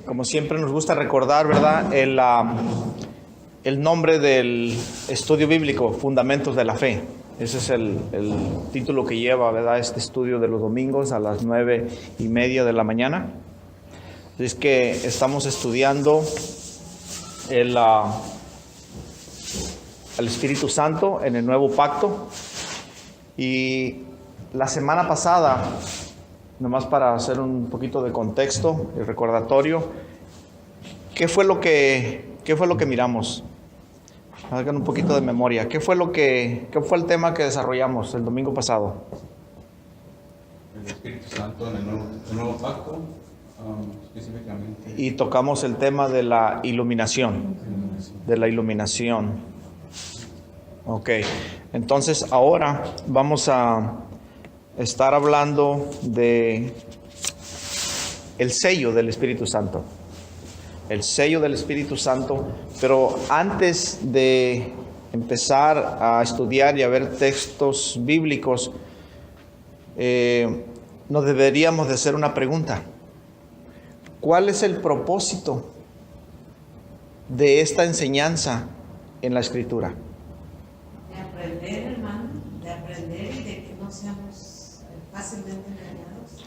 Como siempre nos gusta recordar, ¿verdad? El nombre del estudio bíblico, Fundamentos de la Fe. Ese es el título que lleva, ¿verdad? Este estudio de los domingos a las 9:30 de la mañana. Es que estamos estudiando el Espíritu Santo en el Nuevo Pacto. Y la semana pasada, nomás para hacer un poquito de contexto y recordatorio, ¿qué fue lo que miramos? Hagan un poquito de memoria. ¿Qué fue el tema que desarrollamos el domingo pasado? El Espíritu Santo en el Nuevo Pacto, específicamente. Y tocamos el tema de la iluminación. De la iluminación. Ok. Entonces ahora vamos a estar hablando de el sello del Espíritu Santo. El sello del Espíritu Santo. Pero antes de empezar a estudiar y a ver textos bíblicos, nos deberíamos de hacer una pregunta. ¿Cuál es el propósito de esta enseñanza en la Escritura? De aprender, hermano, de aprender y de que no seamos fácilmente engañados.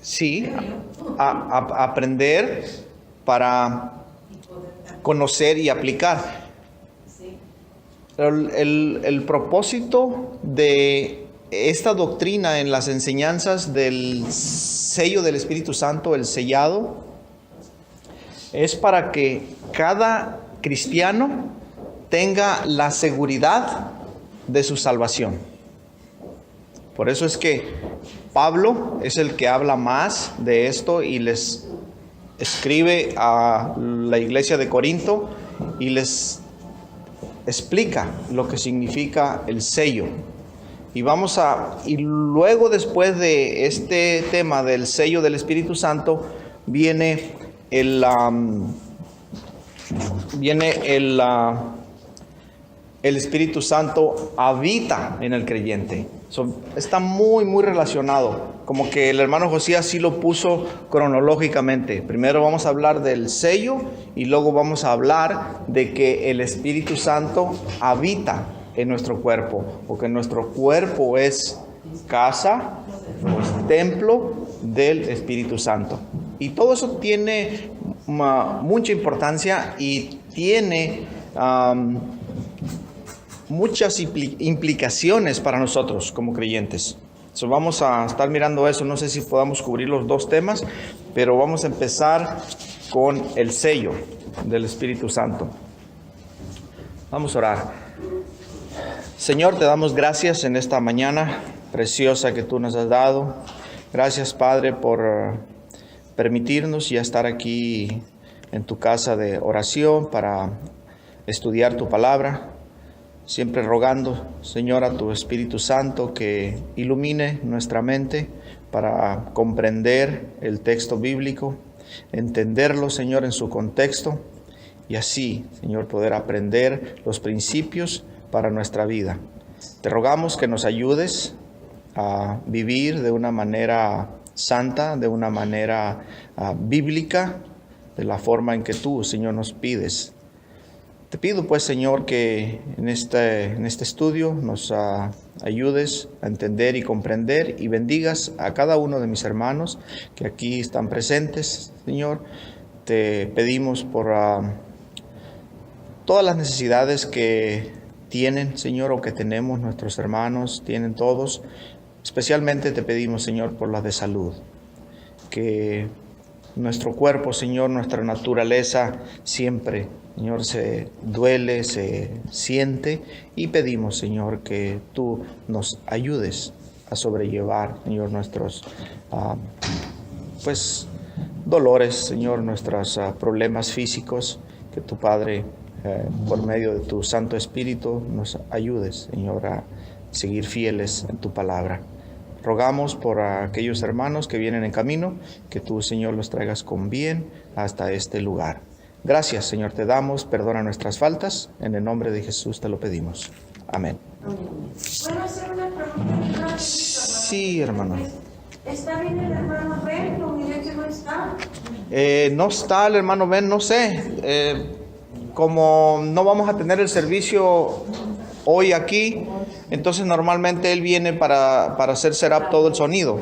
Sí, aprender para conocer y aplicar. Sí. El propósito de esta doctrina en las enseñanzas del sello del Espíritu Santo, el sellado, es para que cada cristiano tenga la seguridad de su salvación. Por eso es que Pablo es el que habla más de esto y les escribe a la iglesia de Corinto y les explica lo que significa el sello. Y luego después de este tema del sello del Espíritu Santo viene el Espíritu Santo habita en el creyente. Está muy, muy relacionado. Como que el hermano Josías sí lo puso cronológicamente. Primero vamos a hablar del sello y luego vamos a hablar de que el Espíritu Santo habita en nuestro cuerpo. Porque nuestro cuerpo es casa, es templo del Espíritu Santo. Y todo eso tiene mucha importancia y tiene muchas implicaciones para nosotros como creyentes. Vamos a estar mirando eso. No sé si podamos cubrir los dos temas, pero vamos a empezar con el sello del Espíritu Santo. Vamos a orar. Señor, te damos gracias en esta mañana preciosa que tú nos has dado. Gracias, Padre, por permitirnos ya estar aquí en tu casa de oración para estudiar tu palabra. Siempre rogando, Señor, a tu Espíritu Santo que ilumine nuestra mente para comprender el texto bíblico, entenderlo, Señor, en su contexto y así, Señor, poder aprender los principios para nuestra vida. Te rogamos que nos ayudes a vivir de una manera santa, de una manera bíblica, de la forma en que tú, Señor, nos pides. Te pido pues, Señor, que en este estudio nos ayudes a entender y comprender y bendigas a cada uno de mis hermanos que aquí están presentes, Señor. Te pedimos por todas las necesidades que tienen, Señor, o que tenemos nuestros hermanos, tienen todos. Especialmente te pedimos, Señor, por las de salud. Que nuestro cuerpo, Señor, nuestra naturaleza siempre, Señor, se duele, se siente y pedimos, Señor, que tú nos ayudes a sobrellevar, Señor, nuestros dolores, Señor, nuestros problemas físicos, que tu Padre, por medio de tu Santo Espíritu, nos ayudes, Señor, a seguir fieles en tu palabra. Rogamos por aquellos hermanos que vienen en camino, que tú, Señor, los traigas con bien hasta este lugar. Gracias, Señor, te damos, perdona nuestras faltas, en el nombre de Jesús te lo pedimos. Amén. ¿Puedo hacer una pregunta? Sí, hermano. ¿Está bien el hermano Abel? Lo miré que no está? No está el hermano Ben, no sé. Como no vamos a tener el servicio hoy aquí, entonces normalmente él viene para hacer setup todo el sonido.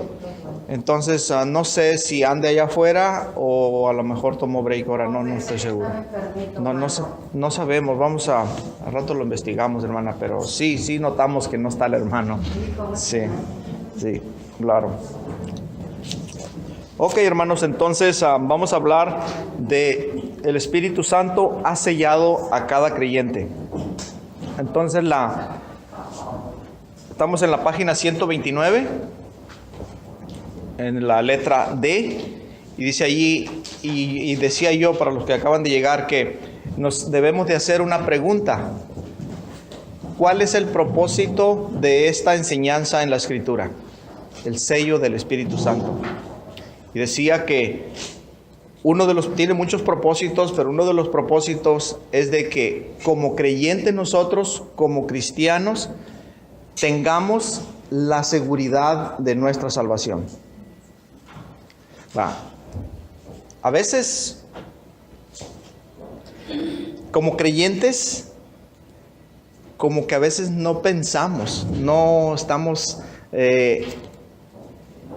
Entonces no sé si ande allá afuera o a lo mejor tomó break ahora, no estoy seguro. No sabemos, al rato lo investigamos, hermana, pero sí notamos que no está el hermano. Sí, claro. Ok, hermanos, entonces vamos a hablar de el Espíritu Santo ha sellado a cada creyente. Entonces estamos en la página 129, en la letra D, y dice allí, y decía yo para los que acaban de llegar, que nos debemos de hacer una pregunta. ¿Cuál es el propósito de esta enseñanza en la Escritura? El sello del Espíritu Santo. Y decía que tiene muchos propósitos, pero uno de los propósitos es de que como creyentes nosotros, como cristianos, tengamos la seguridad de nuestra salvación. A veces, como creyentes, como que a veces no pensamos, no estamos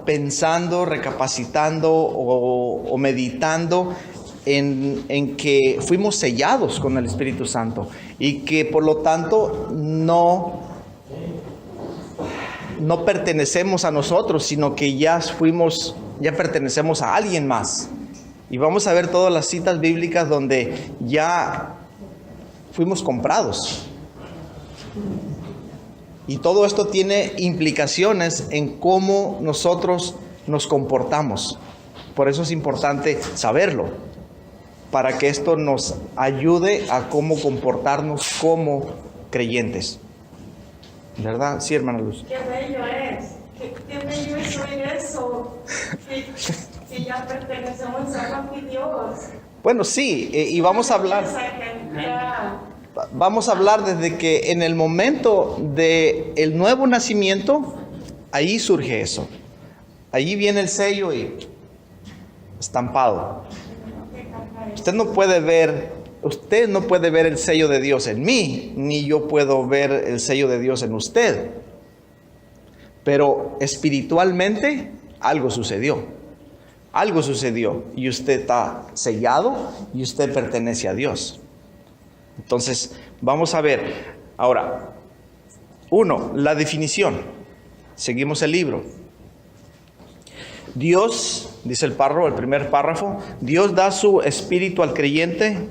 pensando, recapacitando o meditando en que fuimos sellados con el Espíritu Santo y que por lo tanto no pertenecemos a nosotros, sino que ya pertenecemos a alguien más. Y vamos a ver todas las citas bíblicas donde ya fuimos comprados. Y todo esto tiene implicaciones en cómo nosotros nos comportamos. Por eso es importante saberlo, para que esto nos ayude a cómo comportarnos como creyentes. ¿Verdad? Sí, hermana Luz. Qué bello es. Qué bello es oír eso. Que ya pertenecemos a Dios. Bueno, sí, y vamos a hablar. Vamos a hablar desde que en el momento del nuevo nacimiento, ahí surge eso. Allí viene el sello y estampado. Usted no puede ver el sello de Dios en mí, ni yo puedo ver el sello de Dios en usted. Pero espiritualmente algo sucedió. Algo sucedió y usted está sellado y usted pertenece a Dios. Entonces, vamos a ver. Ahora, 1, la definición. Seguimos el libro. Dios, dice el primer párrafo, Dios da su espíritu al creyente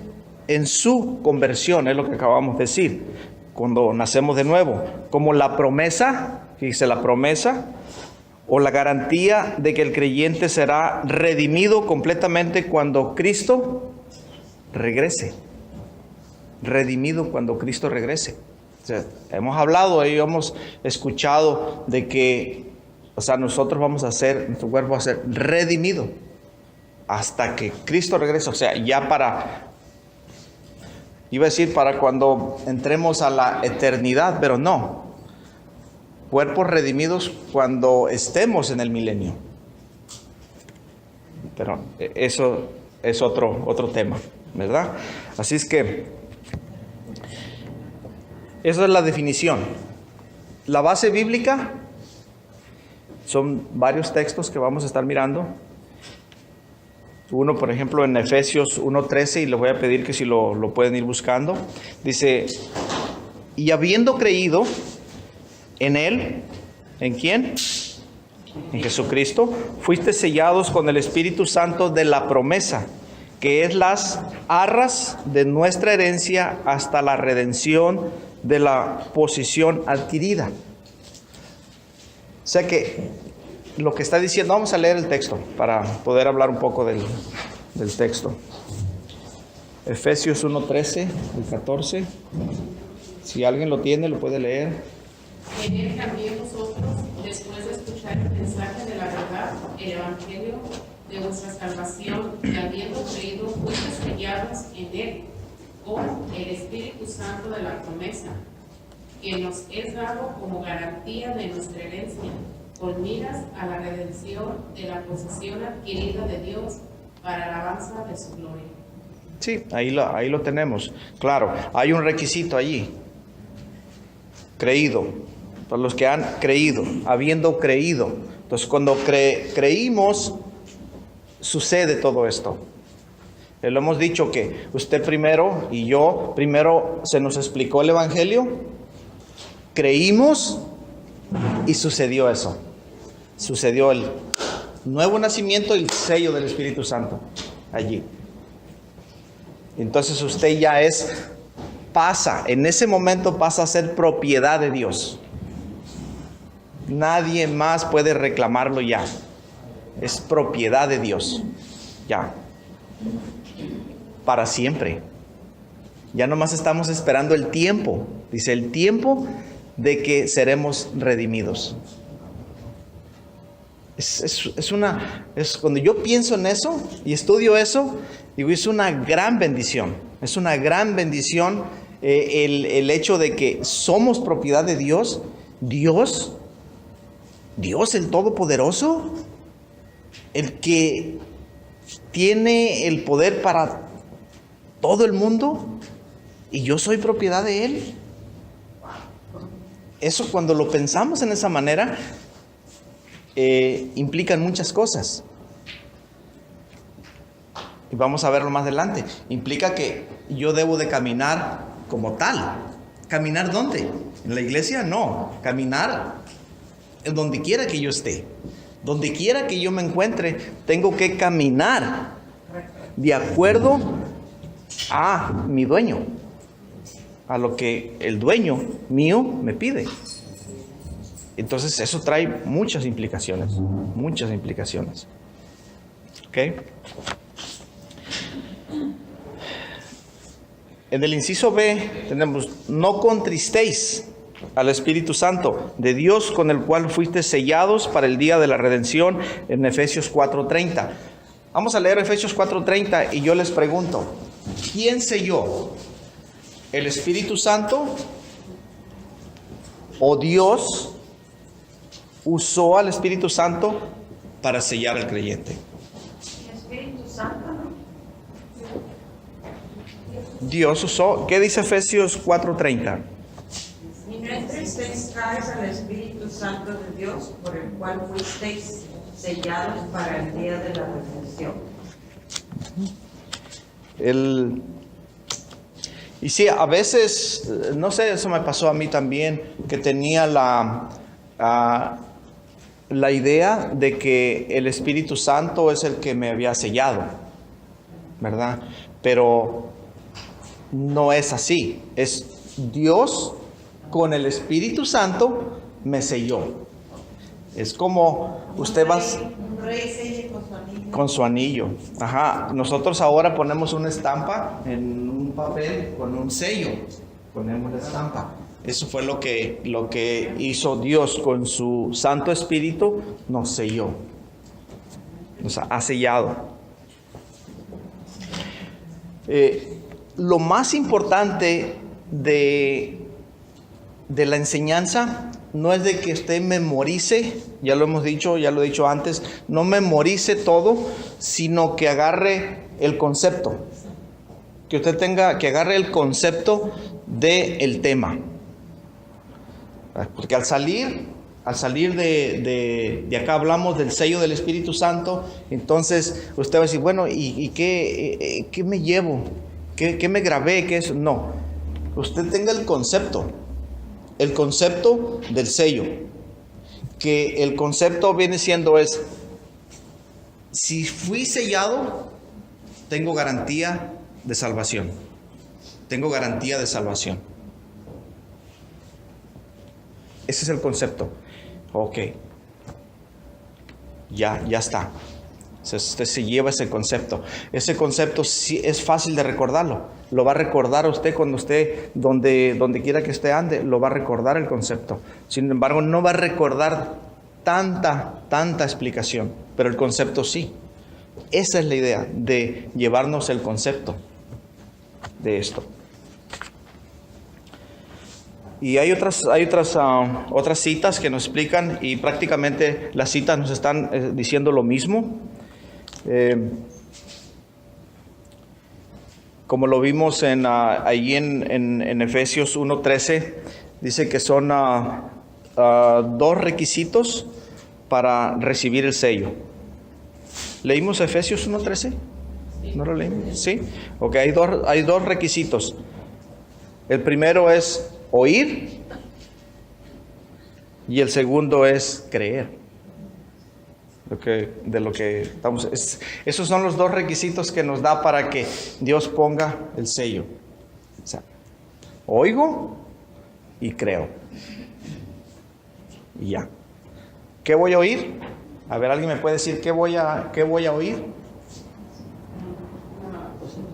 en su conversión, es lo que acabamos de decir, cuando nacemos de nuevo, como la promesa, fíjese, la promesa o la garantía de que el creyente será redimido completamente cuando Cristo regrese. Redimido cuando Cristo regrese. O sea, hemos hablado y hemos escuchado de que, nosotros nuestro cuerpo va a ser redimido hasta que Cristo regrese. O sea, ya iba a decir para cuando entremos a la eternidad, pero no. Cuerpos redimidos cuando estemos en el milenio. Pero eso es otro tema, ¿verdad? Así es que esa es la definición. La base bíblica son varios textos que vamos a estar mirando. Uno, por ejemplo, en Efesios 1:13, y les voy a pedir que si lo pueden ir buscando. Dice, y habiendo creído en Él, ¿en quién? En Jesucristo, fuiste sellados con el Espíritu Santo de la promesa, que es las arras de nuestra herencia hasta la redención de la posesión adquirida. O sea que lo que está diciendo, vamos a leer el texto para poder hablar un poco del texto. Efesios 1:13 al 14. Si alguien lo tiene, lo puede leer. En él también vosotros, después de escuchar el mensaje de la verdad, el evangelio de vuestra salvación, y habiendo creído, fuisteis sellados en él, con el Espíritu Santo de la promesa, que nos es dado como garantía de nuestra herencia, con miras a la redención de la posesión adquirida de Dios para alabanza de su gloria. Sí, ahí lo tenemos. Claro, hay un requisito allí. Creído. Para los que han creído, habiendo creído. Entonces, cuando creímos, sucede todo esto. Lo hemos dicho que usted primero y yo primero se nos explicó el Evangelio, creímos y sucedió eso. Sucedió el nuevo nacimiento y el sello del Espíritu Santo allí. Entonces usted ya en ese momento pasa a ser propiedad de Dios. Nadie más puede reclamarlo ya. Es propiedad de Dios. Ya. Para siempre. Ya nomás estamos esperando el tiempo. Dice, el tiempo de que seremos redimidos. Cuando yo pienso en eso y estudio eso, digo, es una gran bendición. Es una gran bendición el hecho de que somos propiedad de Dios. Dios el Todopoderoso, el que tiene el poder para todo el mundo, y yo soy propiedad de Él. Eso, cuando lo pensamos en esa manera, implican muchas cosas. Y vamos a verlo más adelante. Implica que yo debo de caminar como tal. ¿Caminar dónde? ¿En la iglesia? No. Caminar en donde quiera que yo esté. Donde quiera que yo me encuentre, tengo que caminar de acuerdo a mi dueño, a lo que el dueño mío me pide. Entonces eso trae muchas implicaciones. ¿Ok? En el inciso B tenemos: no contristéis al Espíritu Santo de Dios, con el cual fuiste sellados para el día de la redención, en Efesios 4:30. Vamos a leer Efesios 4:30 y yo les pregunto: ¿quién selló? ¿El Espíritu Santo? ¿O Dios usó al Espíritu Santo para sellar al creyente? El Espíritu Santo, ¿no? Dios usó. ¿Qué dice Efesios 4:30? Y no entristezcáis al Espíritu Santo de Dios, por el cual fuisteis sellados para el día de la redención. Y sí, a veces, no sé, eso me pasó a mí también, que tenía la idea de que el Espíritu Santo es el que me había sellado, ¿verdad? Pero no es así. Es Dios con el Espíritu Santo me selló. Es como usted va... Un rey sella con su anillo. Con su anillo. Ajá. Nosotros ahora ponemos una estampa en un papel con un sello. Ponemos la estampa. Eso fue lo que hizo Dios con su Santo Espíritu. Nos selló. Nos ha sellado. Lo más importante de la enseñanza no es de que usted memorice, ya lo hemos dicho, ya lo he dicho antes, no memorice todo, sino que agarre el concepto. Que usted que agarre el concepto del tema. Porque al salir de acá hablamos del sello del Espíritu Santo, entonces usted va a decir, bueno, ¿y qué me llevo? ¿Qué me grabé? ¿Qué es? No. Usted tenga el concepto del sello. Que el concepto viene siendo si fui sellado, tengo garantía de salvación. Tengo garantía de salvación. Ese es el concepto. Ok. Ya está. Usted se lleva ese concepto. Ese concepto sí es fácil de recordarlo. Lo va a recordar usted cuando usted, donde quiera que usted ande, lo va a recordar el concepto. Sin embargo, no va a recordar tanta explicación, pero el concepto sí. Esa es la idea, de llevarnos el concepto de esto. Y hay otras citas que nos explican, y prácticamente las citas nos están diciendo lo mismo. Como lo vimos allí en Efesios 1:13, dice que son 2 requisitos para recibir el sello. ¿Leímos Efesios 1:13? ¿No lo leímos? Sí. Ok, hay dos requisitos. El primero es oír y el segundo es creer. De lo que estamos. Esos son los 2 requisitos que nos da para que Dios ponga el sello. O sea, oigo y creo. Y ya. ¿Qué voy a oír? A ver, ¿alguien me puede decir qué voy a oír?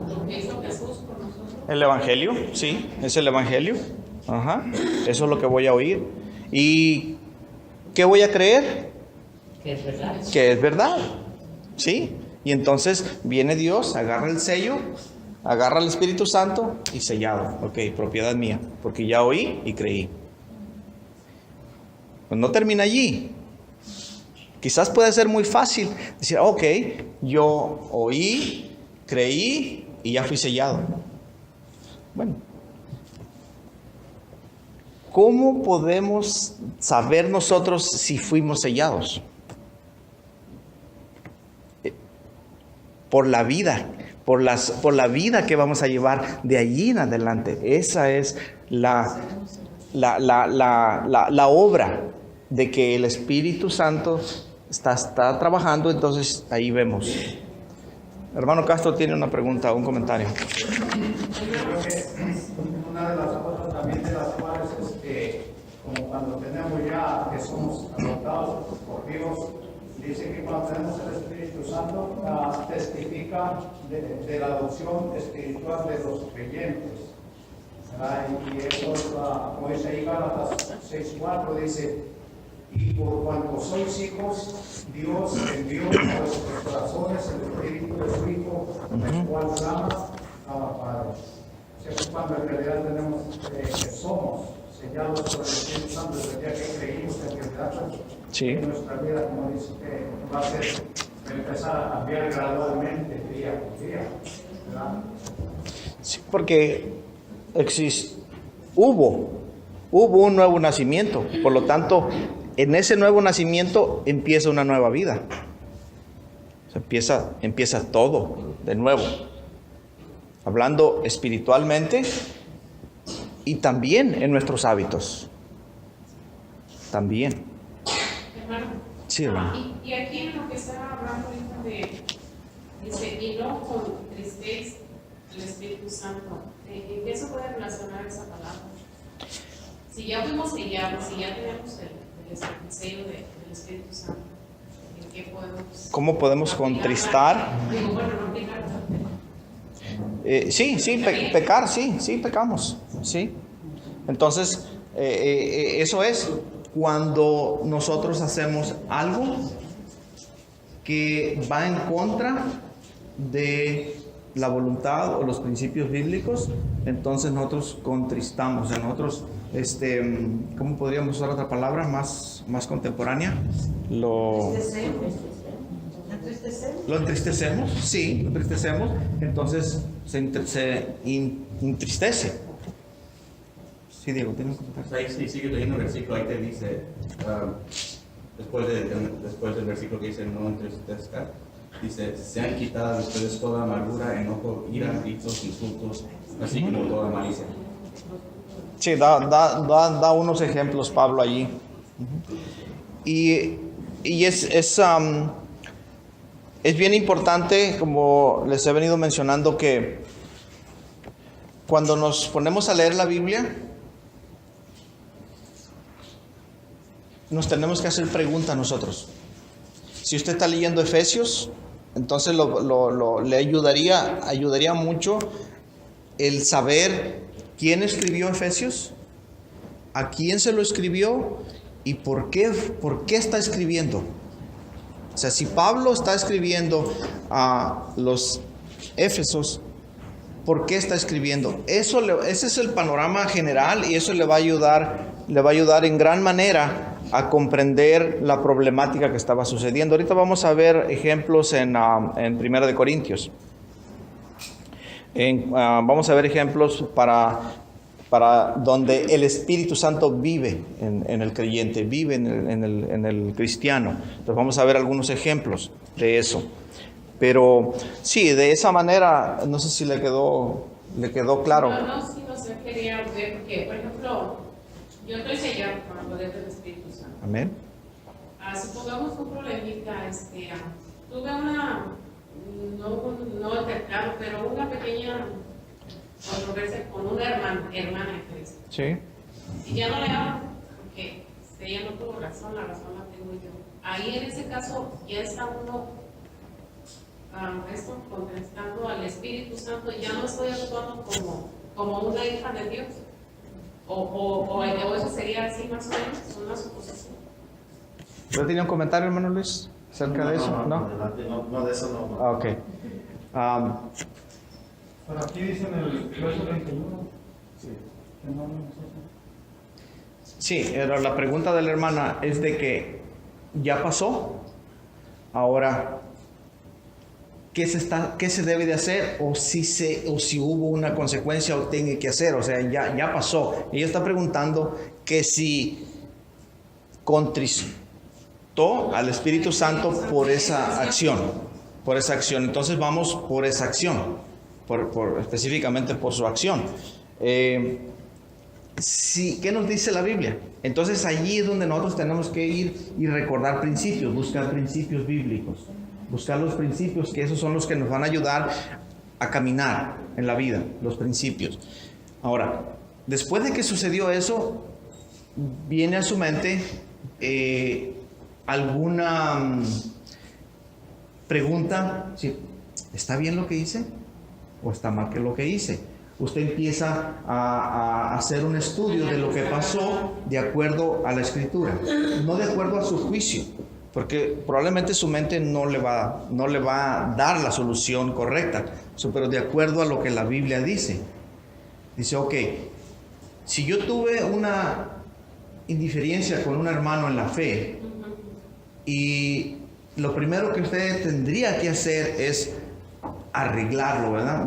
Lo que hizo Jesús por nosotros. El Evangelio, sí, es el Evangelio. Ajá, eso es lo que voy a oír. ¿Y qué voy a creer? Que es verdad. Que es verdad, ¿sí? Y entonces viene Dios, agarra el sello, agarra el Espíritu Santo y sellado. Ok, propiedad mía, porque ya oí y creí. Pues no termina allí. Quizás puede ser muy fácil decir, ok, yo oí, creí y ya fui sellado. Bueno, ¿cómo podemos saber nosotros si fuimos sellados? Por la vida, por la vida que vamos a llevar de allí en adelante. Esa es la obra de que el Espíritu Santo está trabajando. Entonces ahí vemos. Hermano Castro tiene una pregunta, un comentario. Una de las cosas también de las cuales es que, como cuando tenemos ya que somos adoptados por Dios, dice que cuando tenemos el Espíritu Santo, testifica de la adopción espiritual de los creyentes. Y eso es, como dice ahí Gálatas 6:4, dice, y por cuanto sois hijos, Dios envió a vuestros corazones el Espíritu de su Hijo, el cual llama a Padre. O sea, cuando en realidad tenemos, somos sellados por el Espíritu Santo desde el día que creímos en que Sí. nuestra vida, como dice, va a empezar a cambiar gradualmente día por día, ¿verdad? Sí, porque hubo un nuevo nacimiento. Por lo tanto, en ese nuevo nacimiento empieza una nueva vida. O sea, empieza todo de nuevo. Hablando espiritualmente y también en nuestros hábitos. También. Hermano. Sí, hermano. Y aquí en lo que estaba hablando ahorita dice, y no contristéis el Espíritu Santo. ¿En qué se puede relacionar esa palabra? Si ya fuimos sellados, si ya tenemos el sello del Espíritu Santo, ¿en qué podemos? ¿Cómo podemos contristar? Digo, bueno, no aplicar. Pecar, sí, pecamos, sí. Entonces, eso es cuando nosotros hacemos algo que va en contra de la voluntad o los principios bíblicos, entonces nosotros contristamos. O sea, nosotros, ¿cómo podríamos usar otra palabra más contemporánea? Lo entristecemos, sí, lo entristecemos, entonces se entristece. Sí, Diego, ¿tienes un comentario? Ahí sí, sigue leyendo el versículo, ahí te dice, después del versículo que dice no entristezca, dice, se han quitado de ustedes toda amargura, enojo, ira, gritos, insultos, así como toda malicia. Sí, da unos ejemplos Pablo allí. Y es bien importante, como les he venido mencionando, que cuando nos ponemos a leer la Biblia, nos tenemos que hacer preguntas nosotros. Si usted está leyendo Efesios, entonces le ayudaría mucho el saber quién escribió Efesios, a quién se lo escribió y por qué está escribiendo. O sea, si Pablo está escribiendo a los Éfesos, por qué está escribiendo. Ese es el panorama general y eso le va a ayudar en gran manera a comprender la problemática que estaba sucediendo. Ahorita vamos a ver ejemplos en 1 de Corintios. Vamos a ver ejemplos para donde el Espíritu Santo vive en el creyente, vive en el cristiano. Entonces vamos a ver algunos ejemplos de eso. Pero sí, de esa manera, no sé si le quedó claro. Sí, no sé, quería ver, porque, por ejemplo, yo estoy sellado con el poder del Espíritu Santo. Amén. Supongamos un problemita, tuve no altercado, pero una pequeña controversia con una hermana en Cristo. Sí. Y ya no le hablo, porque ella no tuvo razón, la razón la tengo yo. Ahí en ese caso ya está uno contestando al Espíritu Santo, ya no estoy actuando como una hija de Dios. O eso sería así más o menos, una suposición. ¿Usted tenía un comentario, hermano Luis, acerca de eso? No, de eso no. Ok. Pero aquí dice en el verso 21. Sí. Que no. Sí, pero la pregunta de la hermana es de que ya pasó. Ahora, ¿qué se debe de hacer? O si hubo una consecuencia o tiene que hacer. O sea, ya pasó. Ella está preguntando que si contristó al Espíritu Santo por esa acción. Entonces vamos por esa acción. Específicamente por su acción. Sí, ¿qué nos dice la Biblia? Entonces allí es donde nosotros tenemos que ir y recordar principios, buscar principios bíblicos, buscar los principios, que esos son los que nos van a ayudar a caminar en la vida, los principios. Ahora, después de que sucedió eso, viene a su mente alguna pregunta, ¿sí? ¿Está bien lo que hice? ¿O está mal que lo que hice? Usted empieza a hacer un estudio de lo que pasó de acuerdo a la Escritura, no de acuerdo a su juicio, porque probablemente su mente no le va a dar la solución correcta, pero de acuerdo a lo que la Biblia dice. Dice, ok, si yo tuve una indiferencia con un hermano en la fe, y lo primero que usted tendría que hacer es arreglarlo, ¿verdad?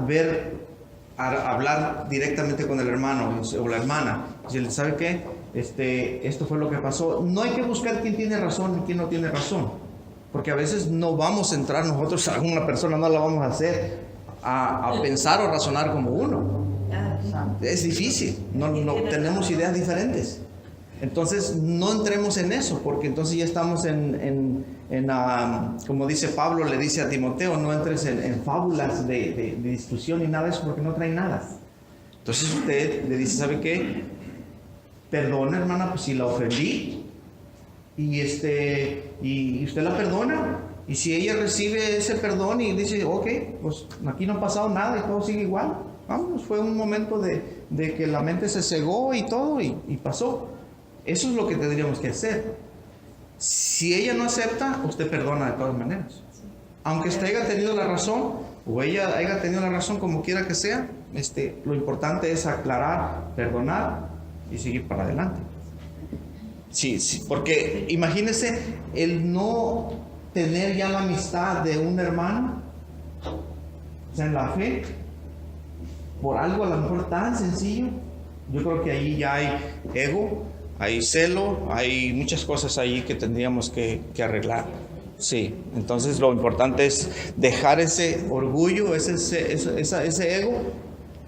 Hablar directamente con el hermano o la hermana. Decirle, ¿sabe qué? Esto fue lo que pasó. No hay que buscar quién tiene razón y quién no tiene razón, porque a veces no vamos a entrar nosotros a una persona, no la vamos a hacer a pensar o razonar como uno. Es difícil, no tenemos ideas diferentes. Entonces no entremos en eso, porque entonces ya estamos como dice Pablo, le dice a Timoteo, no entres en fábulas de discusión ni nada de eso, porque no trae nada. Entonces usted le dice, ¿sabe qué? Perdona, hermana, pues si la ofendí, y usted la perdona, y si ella recibe ese perdón y dice, ok, pues aquí no ha pasado nada y todo sigue igual, vamos, fue un momento de que la mente se cegó y todo, y pasó. Eso es lo que tendríamos que hacer. Si ella no acepta, usted perdona de todas maneras. Aunque usted haya tenido la razón, o ella haya tenido la razón, como quiera que sea, lo importante es aclarar, perdonar y seguir para adelante. Sí, porque imagínese el no tener ya la amistad de un hermano, o sea, en la fe, por algo a lo mejor tan sencillo. Yo creo que ahí ya hay ego, hay celo, hay muchas cosas ahí que tendríamos que arreglar. Sí, entonces lo importante es dejar ese orgullo, ese ego,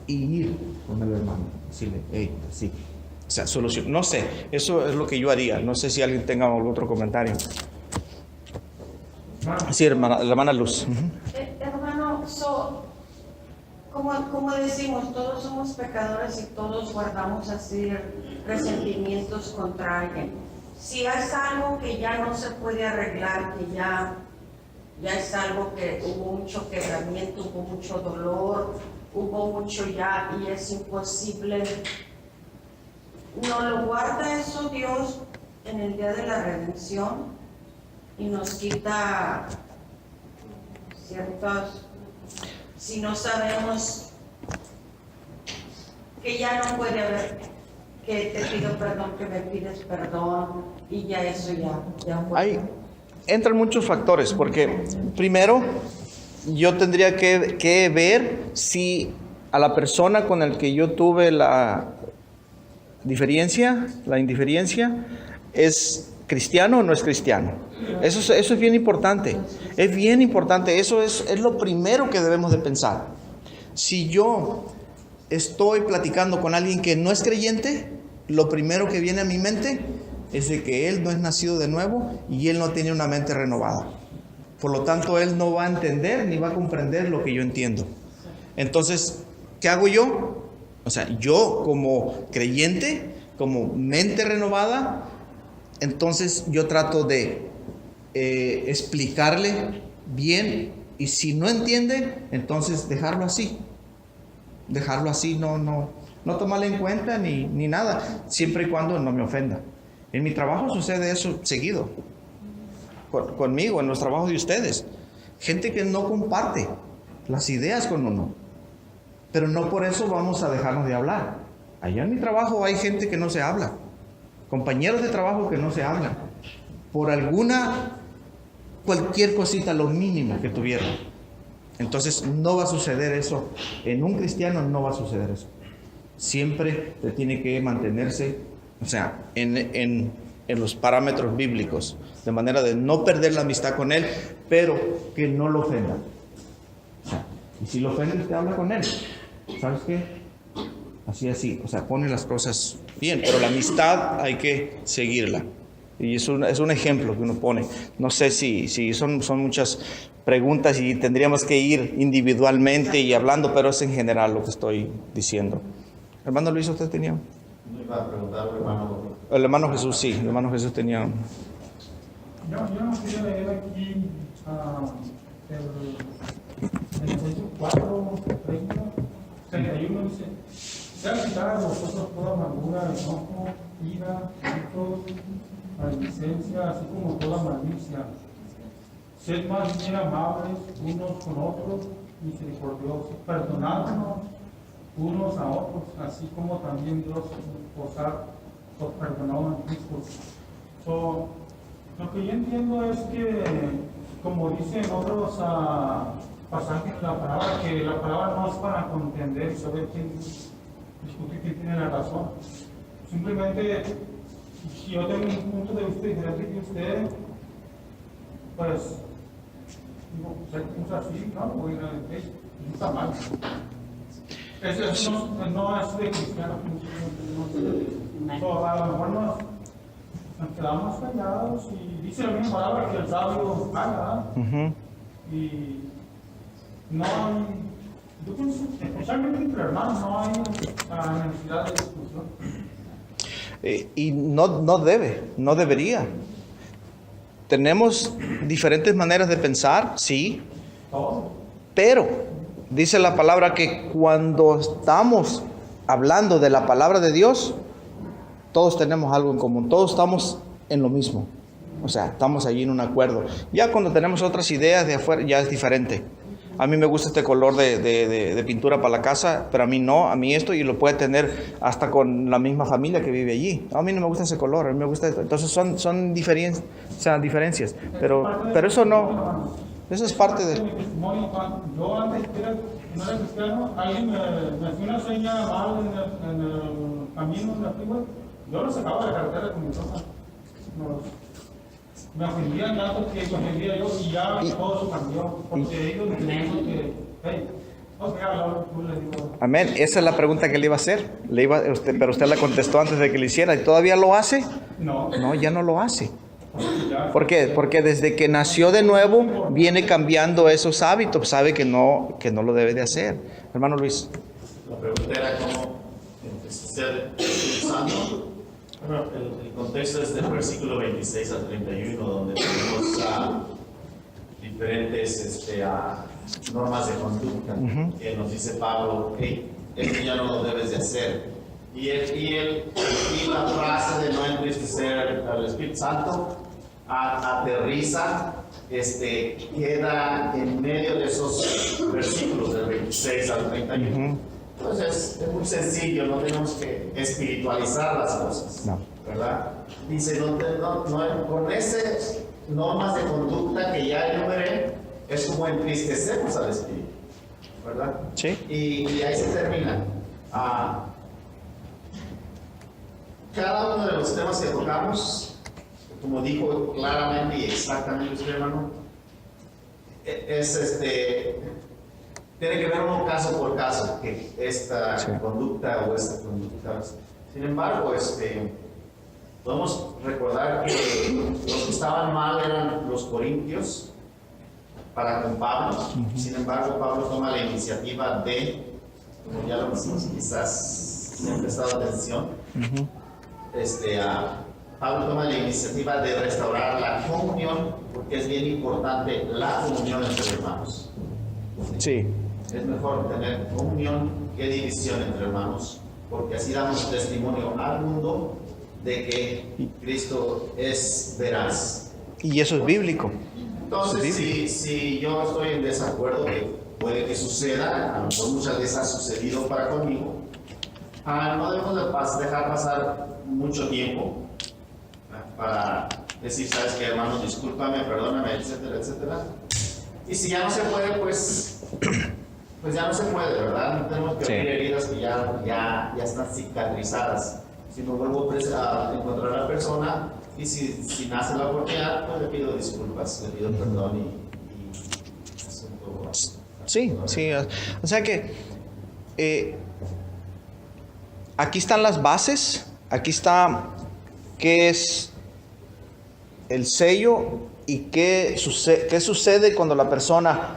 y ir con el hermano, decirle, hey, sí, o sea, solución. No sé, eso es lo que yo haría. No sé si alguien tenga algún otro comentario. Sí, la hermana Luz. Hermano, como decimos, todos somos pecadores y todos guardamos así resentimientos contra alguien. Si es algo que ya no se puede arreglar, que ya es algo que hubo mucho quebramiento, hubo mucho dolor, hubo mucho ya y es imposible, ¿no lo guarda eso Dios en el día de la redención y nos quita ciertos, si no sabemos que ya no puede haber que te pido perdón, que me pides perdón y ya eso ya fue. Entran muchos factores, porque primero yo tendría que ver si a la persona con el que yo tuve la indiferencia, es cristiano o no es cristiano. Eso es bien importante. Es bien importante. Eso es lo primero que debemos de pensar. Si yo estoy platicando con alguien que no es creyente, lo primero que viene a mi mente es de que él no es nacido de nuevo y él no tiene una mente renovada. Por lo tanto, él no va a entender ni va a comprender lo que yo entiendo. Entonces, ¿qué hago yo? O sea, yo como creyente, como mente renovada, entonces yo trato de explicarle bien, y si no entiende, entonces dejarlo así. Dejarlo así, no tomarle en cuenta ni nada, siempre y cuando no me ofenda. En mi trabajo sucede eso seguido. Conmigo, en los trabajos de ustedes. Gente que no comparte las ideas con uno. Pero no por eso vamos a dejarnos de hablar. Allá en mi trabajo hay gente que no se habla. Compañeros de trabajo que no se hablan. Por cualquier cosita, lo mínimo que tuvieron. Entonces no va a suceder eso. En un cristiano no va a suceder eso. Siempre se tiene que mantenerse, o sea, en los parámetros bíblicos, de manera de no perder la amistad con él, pero que no lo ofenda. O sea, y si lo ofende, usted habla con él. ¿Sabes qué? Así, o sea, pone las cosas bien, pero la amistad hay que seguirla. Y es un ejemplo que uno pone. No sé si son muchas preguntas y tendríamos que ir individualmente y hablando, pero es en general lo que estoy diciendo. Hermano Luis, ¿usted tenía? No iba a preguntar, hermano. El hermano Jesús, sí. El hermano Jesús tenía. Yo no quería leer aquí el Efesios 4, 30, 31 dice: sean quitadas vosotros toda amargura, enojo, ira, gritos, maldicencia, así como toda malicia. Sed más bien amables unos con otros, misericordiosos, perdonándonos unos a otros, así como también Dios os perdonó en Cristo. Lo que yo entiendo es que, como dice en otros pasajes de la palabra, que la palabra no es para contender, saber discutir quién tiene la razón. Simplemente, si yo tengo un punto de vista diferente que usted, pues, digo, pues así, ¿no? Voy a ir no está mal. Eso no es de cristiano. A lo mejor nos quedamos callados y dice la misma palabra que el sabio calla, ¿verdad? Y no hay, yo pienso, especialmente entre hermanos, no hay necesidad de discusión. Y no debería. Tenemos diferentes maneras de pensar, sí, pero dice la palabra que cuando estamos hablando de la palabra de Dios, todos tenemos algo en común, todos estamos en lo mismo. O sea, estamos allí en un acuerdo. Ya cuando tenemos otras ideas de afuera, ya es diferente. A mí me gusta este color de pintura para la casa, pero a mí no, a mí esto, y lo puede tener hasta con la misma familia que vive allí. A mí no me gusta ese color, a mí me gusta esto. Entonces son diferencias, pero eso no, eso es parte de... Yo antes no era cristiano, alguien me hacía una seña mal en el camino, en la freeway, yo lo sacaba de la carretera con mi ropa. Me ofendían tanto que me ofendía yo y ya todo se cambió. Porque ellos me dijeron que, hey, tú le digo. Amén, esa es la pregunta que le iba a hacer. Pero usted la contestó antes de que le hiciera. ¿Y todavía lo hace? No. No, ya no lo hace. ¿Por qué? Porque desde que nació de nuevo viene cambiando esos hábitos. Sabe que no lo debe de hacer. Hermano Luis. La pregunta era cómo ser santo. Bueno, el contexto es del versículo 26 al 31, donde tenemos diferentes normas de conducta. Que nos dice Pablo, hey, esto ya no lo debes de hacer. Y la frase de no entristecer al Espíritu Santo aterriza, queda en medio de esos versículos del 26 al 31. Entonces es muy sencillo, no tenemos que espiritualizar las cosas, No. ¿verdad? Dice, con esas normas de conducta que ya enumeré, es como entristecemos al espíritu, ¿verdad? Sí. Y ahí se termina. Cada uno de los temas que tocamos, como dijo claramente y exactamente usted, hermano, tiene que ver uno caso por caso, que esta conducta o esta conducta. Sin embargo, podemos recordar que los que estaban mal eran los corintios para con Pablo. Sin embargo, Pablo toma la iniciativa de, como ya lo hicimos, quizás se ha prestado atención, Pablo toma la iniciativa de restaurar la comunión, porque es bien importante la comunión entre hermanos. Sí. Es mejor tener comunión que división entre hermanos, porque así damos testimonio al mundo de que Cristo es veraz. Y eso es bíblico. Entonces, si yo estoy en desacuerdo, que puede que suceda, a lo mejor muchas veces ha sucedido para conmigo, no debemos dejar pasar mucho tiempo para decir, ¿sabes qué, hermano? Discúlpame, perdóname, etcétera, etcétera. Y si ya no se puede, pues ya no se puede, ¿verdad? No tenemos que abrir heridas que ya están cicatrizadas. Si no vuelvo a encontrar a la persona y si nace la oportunidad, pues le pido disculpas, le pido perdón y asunto. Sí. O sea que aquí están las bases, aquí está qué es el sello y qué sucede cuando la persona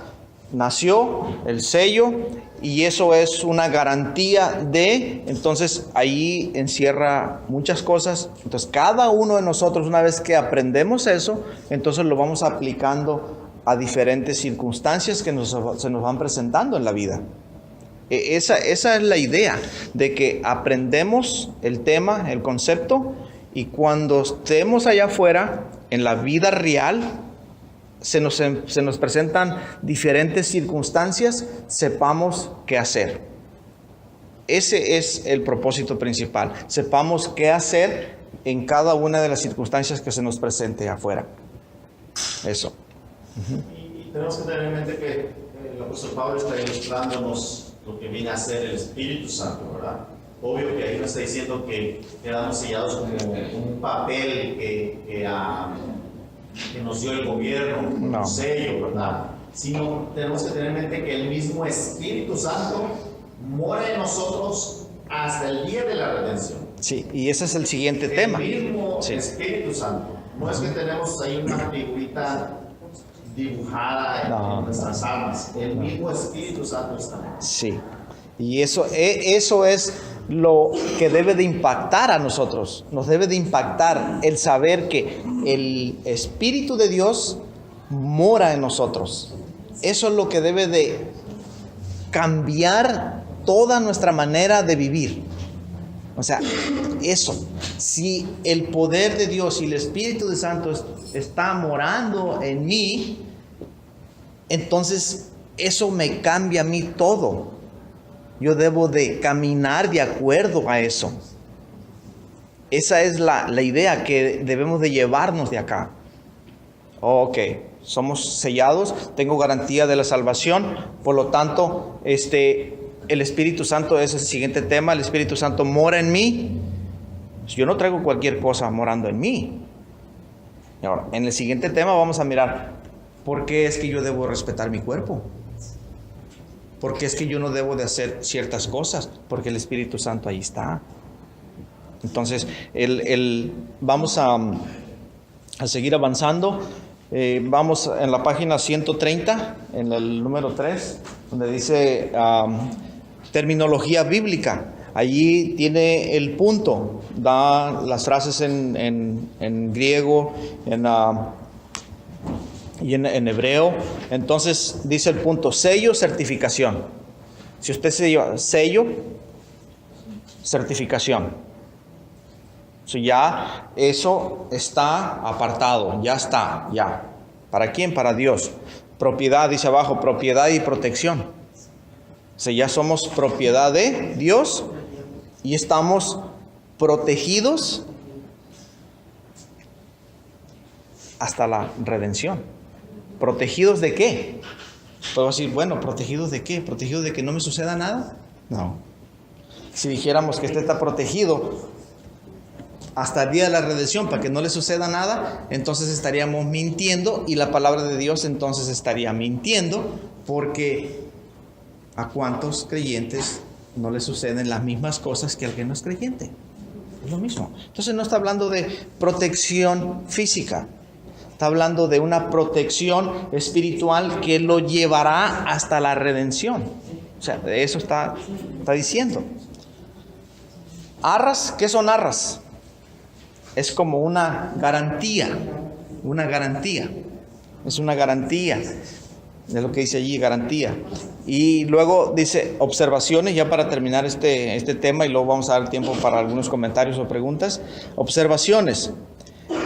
nació, el sello, y eso es una garantía de, entonces ahí encierra muchas cosas. Entonces cada uno de nosotros, una vez que aprendemos eso, entonces lo vamos aplicando a diferentes circunstancias que se nos van presentando en la vida. Esa es la idea, de que aprendemos el tema, el concepto, y cuando estemos allá afuera, en la vida real, se nos presentan diferentes circunstancias, sepamos qué hacer. Ese es el propósito principal. Sepamos qué hacer en cada una de las circunstancias que se nos presente afuera. Eso. Y tenemos que tener en mente que el apóstol Pablo está ilustrándonos lo que viene a ser el Espíritu Santo, ¿verdad? Obvio que ahí no está diciendo que quedamos sellados como un papel que nos dio el gobierno, un sello, ¿verdad? Sino tenemos que tener en mente que el mismo Espíritu Santo mora en nosotros hasta el día de la redención. Sí, y ese es el siguiente tema. El mismo Espíritu Santo. No es que tenemos ahí una figurita dibujada en nuestras almas. El mismo Espíritu Santo está. Sí, y eso es lo que debe de impactar a nosotros. Nos debe de impactar el saber que el Espíritu de Dios mora en nosotros. Eso es lo que debe de cambiar toda nuestra manera de vivir. O sea, eso, si el poder de Dios y el Espíritu de Santo está morando en mí, entonces eso me cambia a mí todo. Yo debo de caminar de acuerdo a eso. Esa es la idea que debemos de llevarnos de acá. Ok, somos sellados, tengo garantía de la salvación, por lo tanto, el Espíritu Santo es el siguiente tema. El Espíritu Santo mora en mí. Yo no traigo cualquier cosa morando en mí. Y ahora, en el siguiente tema vamos a mirar por qué es que yo debo respetar mi cuerpo. ¿Por qué es que yo no debo de hacer ciertas cosas? Porque el Espíritu Santo ahí está. Entonces, vamos a seguir avanzando. Vamos en la página 130, en el número 3, donde dice terminología bíblica. Allí tiene el punto, da las frases en griego y en hebreo. Entonces dice el punto: sello, certificación. Si usted sello, certificación. Ya eso está apartado, ya está, ya. ¿Para quién? Para Dios. Propiedad, dice abajo, propiedad y protección. O sea, ya somos propiedad de Dios y estamos protegidos hasta la redención. ¿Protegidos de qué? Puedo decir, bueno, ¿protegidos de qué? ¿Protegidos de que no me suceda nada? No. Si dijéramos que está protegido hasta el día de la redención para que no le suceda nada, entonces estaríamos mintiendo y la palabra de Dios entonces estaría mintiendo, porque ¿a cuántos creyentes no le suceden las mismas cosas que al que no es creyente? Es lo mismo. Entonces no está hablando de protección física, está hablando de una protección espiritual que lo llevará hasta la redención. O sea, de eso está diciendo. Arras, ¿qué son arras? Es como una garantía, es una garantía, de lo que dice allí, garantía. Y luego dice observaciones, ya para terminar este tema, y luego vamos a dar tiempo para algunos comentarios o preguntas. Observaciones.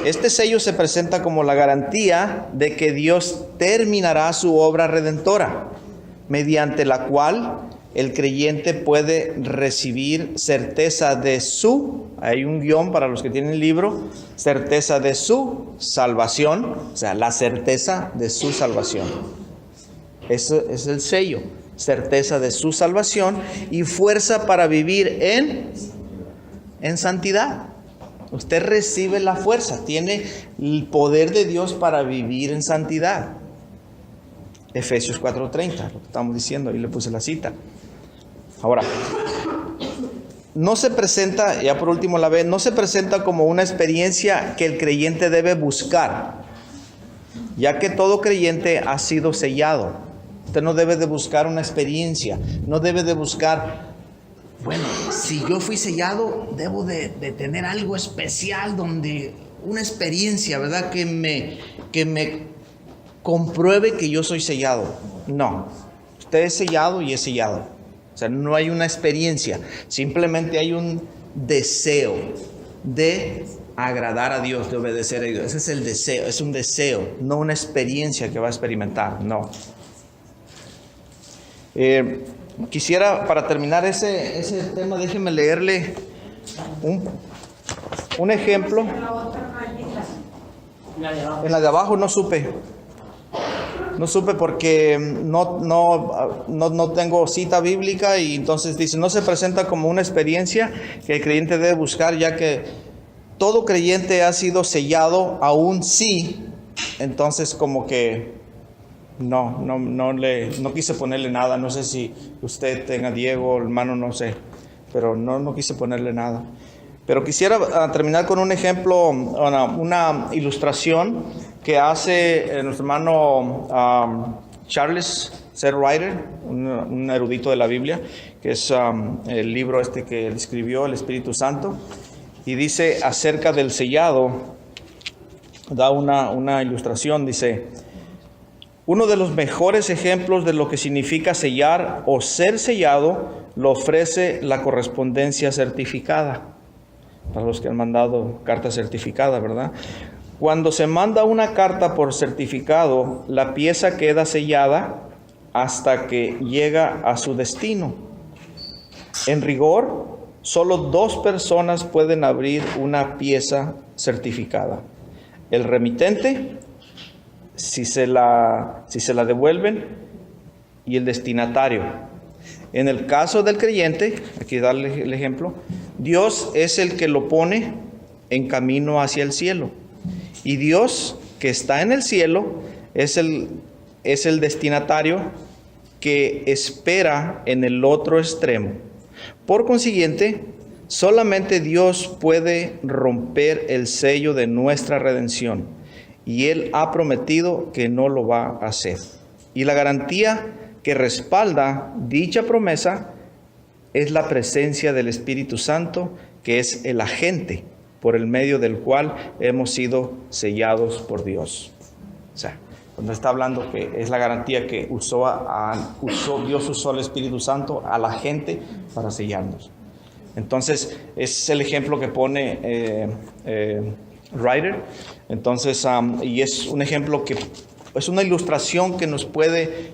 Este sello se presenta como la garantía de que Dios terminará su obra redentora, mediante la cual el creyente puede recibir certeza de su, hay un guión para los que tienen el libro, certeza de su salvación, o sea, la certeza de su salvación. Eso es el sello, certeza de su salvación y fuerza para vivir en santidad. Usted recibe la fuerza, tiene el poder de Dios para vivir en santidad. Efesios 4:30, lo que estamos diciendo, ahí le puse la cita. Ahora, no se presenta, ya por último la vez, no se presenta como una experiencia que el creyente debe buscar, ya que todo creyente ha sido sellado. Usted no debe de buscar una experiencia, no debe de buscar, bueno, si yo fui sellado, debo de tener algo especial, donde una experiencia, ¿verdad? Que me compruebe que yo soy sellado. No, usted es sellado y es sellado. O sea, no hay una experiencia, simplemente hay un deseo de agradar a Dios, de obedecer a Dios. Ese es el deseo, es un deseo, no una experiencia que va a experimentar, no. Quisiera, para terminar ese tema, déjenme leerle un ejemplo. En la de abajo no supe porque no tengo cita bíblica, y entonces dice, no se presenta como una experiencia que el creyente debe buscar, ya que todo creyente ha sido sellado, aún sí. Entonces como que no quise ponerle nada. No sé si usted tenga, Diego, hermano, no sé, pero no quise ponerle nada. Pero quisiera terminar con un ejemplo, una ilustración que hace nuestro hermano Charles C. Ryder, un erudito de la Biblia, que es el libro que él escribió, El Espíritu Santo, y dice acerca del sellado, da una ilustración, dice: uno de los mejores ejemplos de lo que significa sellar o ser sellado lo ofrece la correspondencia certificada. Para los que han mandado carta certificada, ¿verdad? Cuando se manda una carta por certificado, la pieza queda sellada hasta que llega a su destino. En rigor, solo 2 personas pueden abrir una pieza certificada: el remitente, si se la devuelven, y el destinatario. En el caso del creyente, aquí darle el ejemplo, Dios es el que lo pone en camino hacia el cielo, y Dios, que está en el cielo, es el destinatario que espera en el otro extremo. Por consiguiente, solamente Dios puede romper el sello de nuestra redención, y Él ha prometido que no lo va a hacer. Y la garantía que respalda dicha promesa es la presencia del Espíritu Santo, que es el agente por el medio del cual hemos sido sellados por Dios. O sea, cuando está hablando que es la garantía que Dios usó el Espíritu Santo a la gente para sellarnos. Entonces, es el ejemplo que pone Ryder. Entonces, y es un ejemplo que es una ilustración que nos puede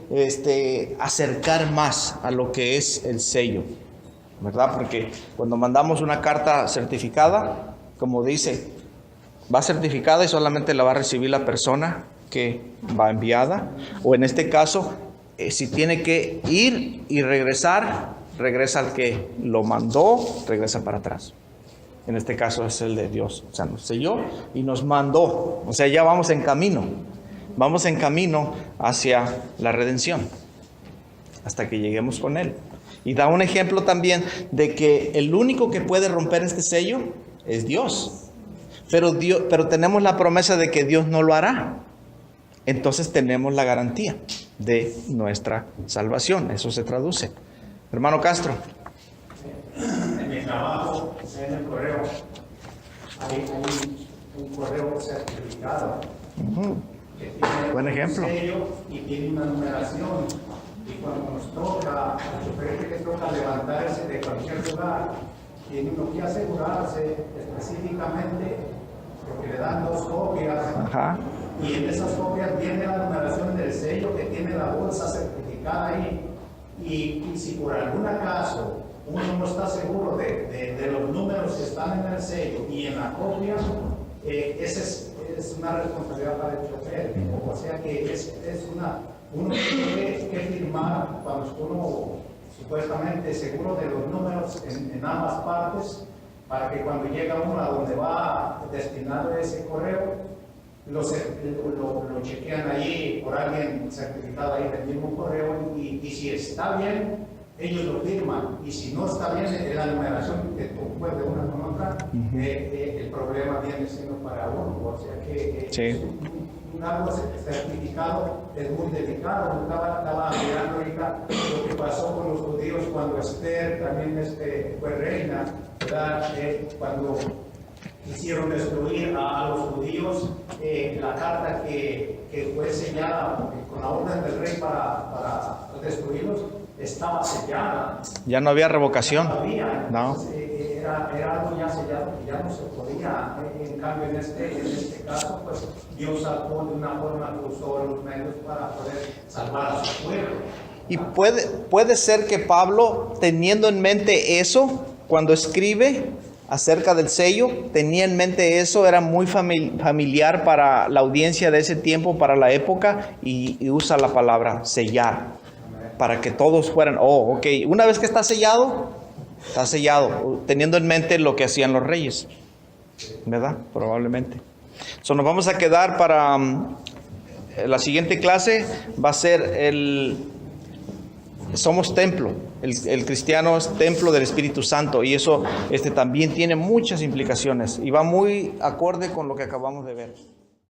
acercar más a lo que es el sello, ¿verdad? Porque cuando mandamos una carta certificada, como dice, va certificada y solamente la va a recibir la persona que va enviada. O en este caso, si tiene que ir y regresar, regresa al que lo mandó, regresa para atrás. En este caso es el de Dios. O sea, nos selló y nos mandó. O sea, ya vamos en camino. Vamos en camino hacia la redención, hasta que lleguemos con Él. Y da un ejemplo también de que el único que puede romper este sello es Dios. Pero tenemos la promesa de que Dios no lo hará. Entonces tenemos la garantía de nuestra salvación. Eso se traduce. Hermano Castro. En mi trabajo, en el correo, hay un correo certificado que tiene Buen ejemplo. un sello y tiene una numeración. Y cuando nos toca, al chofer que toca levantarse de cualquier lugar, tiene uno que asegurarse específicamente, porque le dan 2 copias. Ajá. Y en esas copias viene la numeración del sello que tiene la bolsa certificada ahí. Y si por algún acaso uno no está seguro de los números que están en el sello y en la copia, esa es una responsabilidad para el chofer. O sea que uno tiene que firmar cuando uno supuestamente seguro de los números en ambas partes, para que cuando llega uno a donde va destinado ese correo, lo chequean allí por alguien certificado ahí del mismo correo, y si está bien, ellos lo firman, y si no está bien en la numeración que concuerde una con otra, el problema viene siendo para uno. O sea que Sí. un árbol certificado es muy delicado. Estaba mirando ahorita lo que pasó con los judíos cuando Esther también fue reina, ¿verdad? Cuando quisieron destruir a los judíos, la carta que fue sellada con la orden del rey para destruirlos estaba sellada. Ya no había revocación. No había. No. Era algo ya sellado que ya no se podía. En cambio, en este caso, pues Dios actuó de una forma que usó los medios para poder salvar a su pueblo. Y puede ser que Pablo, teniendo en mente eso, cuando escribe acerca del sello, tenía en mente eso, era muy familiar para la audiencia de ese tiempo, para la época, y usa la palabra sellar, para que todos fueran, ok, una vez que está sellado, teniendo en mente lo que hacían los reyes, ¿verdad? Probablemente. Nos vamos a quedar para la siguiente clase, va a ser somos templo, el cristiano es templo del Espíritu Santo, y eso también tiene muchas implicaciones y va muy acorde con lo que acabamos de ver.